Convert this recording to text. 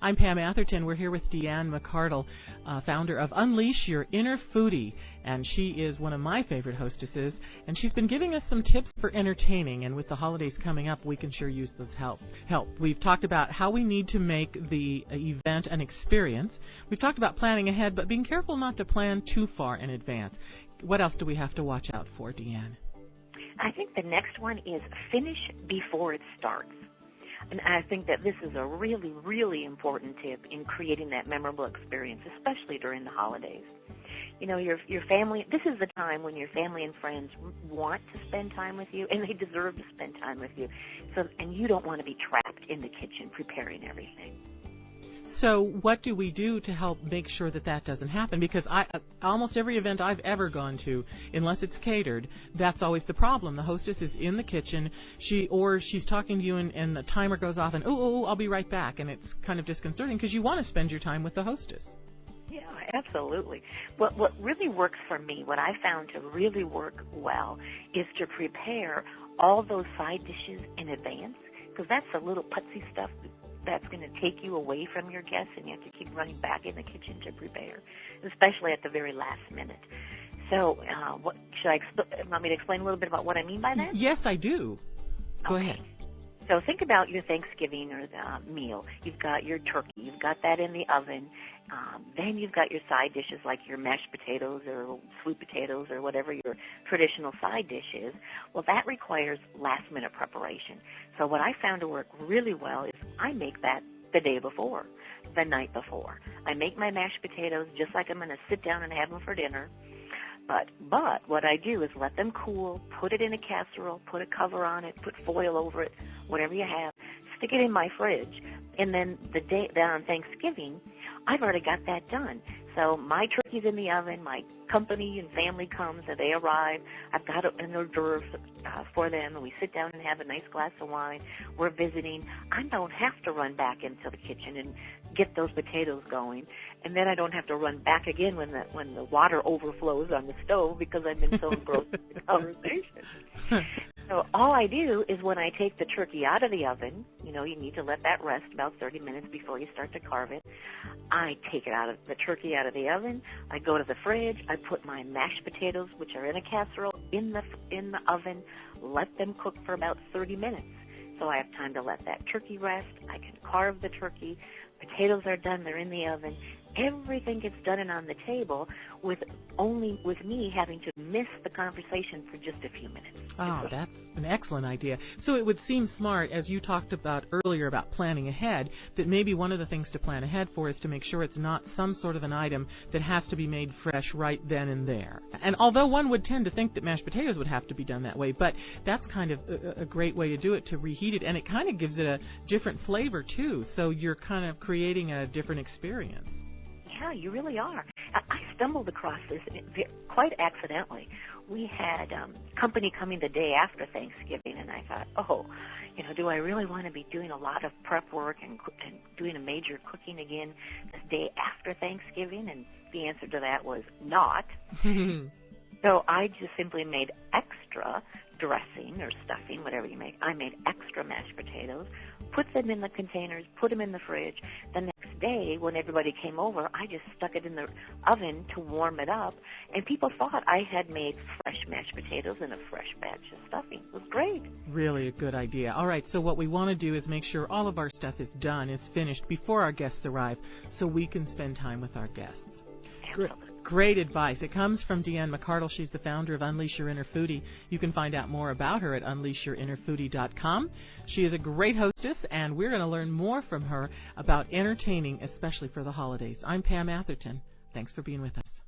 I'm Pam Atherton. We're here with DeeAnn McArdle, founder of Unleash Your Inner Foodie, and she is one of my favorite hostesses, and she's been giving us some tips for entertaining, and with the holidays coming up, we can sure use those help. We've talked about how we need to make the event an experience. We've talked about planning ahead, but being careful not to plan too far in advance. What else do we have to watch out for, DeeAnn? I think the next one is finish before it starts. And I think that this is a really, really important tip in creating that memorable experience, especially during the holidays. You know, your family, this is the time when your family and friends want to spend time with you, and they deserve to spend time with you. And you don't want to be trapped in the kitchen preparing everything. So what do we do to help make sure that that doesn't happen? Because almost every event I've ever gone to, unless it's catered, that's always the problem. The hostess is in the kitchen, she's talking to you, and the timer goes off, and I'll be right back, and it's kind of disconcerting because you want to spend your time with the hostess. Yeah, absolutely. What really works for me, what I found to really work well, is to prepare all those side dishes in advance, because that's the little putsy stuff that's going to take you away from your guests, and you have to keep running back in the kitchen to prepare, especially at the very last minute. So, want me to explain a little bit about what I mean by that? Yes, I do. Go ahead. So think about your Thanksgiving or the meal. You've got your turkey. You've got that in the oven. Then you've got your side dishes like your mashed potatoes or sweet potatoes or whatever your traditional side dish is. Well, that requires last-minute preparation. So what I found to work really well is I make that the day before, the night before. I make my mashed potatoes just like I'm going to sit down and have them for dinner. But what I do is let them cool, put it in a casserole, put a cover on it, put foil over it, whatever you have, stick it in my fridge, and then on Thanksgiving, I've already got that done. So my turkey's in the oven, my company and family comes, and they arrive. I've got an hors d'oeuvre for them, and we sit down and have a nice glass of wine. We're visiting. I don't have to run back into the kitchen and get those potatoes going, and then I don't have to run back again when the water overflows on the stove because I've been so engrossed in the conversation. So all I do is when I take the turkey out of the oven, you need to let that rest about 30 minutes before you start to carve it. I take the turkey out of the oven. I go to the fridge. I put my mashed potatoes, which are in a casserole, in the oven. Let them cook for about 30 minutes. So I have time to let that turkey rest. I can carve the turkey. Potatoes are done. They're in the oven. Everything gets done and on the table with me having to miss the conversation for just a few minutes. Oh, that's an excellent idea. So it would seem smart, as you talked about earlier about planning ahead, that maybe one of the things to plan ahead for is to make sure it's not some sort of an item that has to be made fresh right then and there. And although one would tend to think that mashed potatoes would have to be done that way, but that's kind of a great way to do it, to reheat it, and it kind of gives it a different flavor too, so you're kind of creating a different experience. Yeah, you really are. I stumbled across this quite accidentally. We had company coming the day after Thanksgiving, and I thought, do I really want to be doing a lot of prep work and doing a major cooking again this day after Thanksgiving? And the answer to that was not. So I just simply made extra dressing or stuffing, whatever you make. I made extra mashed potatoes, put them in the containers, put them in the fridge. The next day, when everybody came over, I just stuck it in the oven to warm it up, and people thought I had made fresh mashed potatoes and a fresh batch of stuffing. It was great. Really a good idea. All right, so what we want to do is make sure all of our stuff is done, is finished before our guests arrive, so we can spend time with our guests. Absolutely. Great advice. It comes from DeeAnn McArdle. She's the founder of Unleash Your Inner Foodie. You can find out more about her at unleashyourinnerfoodie.com. She is a great hostess, and we're going to learn more from her about entertaining, especially for the holidays. I'm Pam Atherton. Thanks for being with us.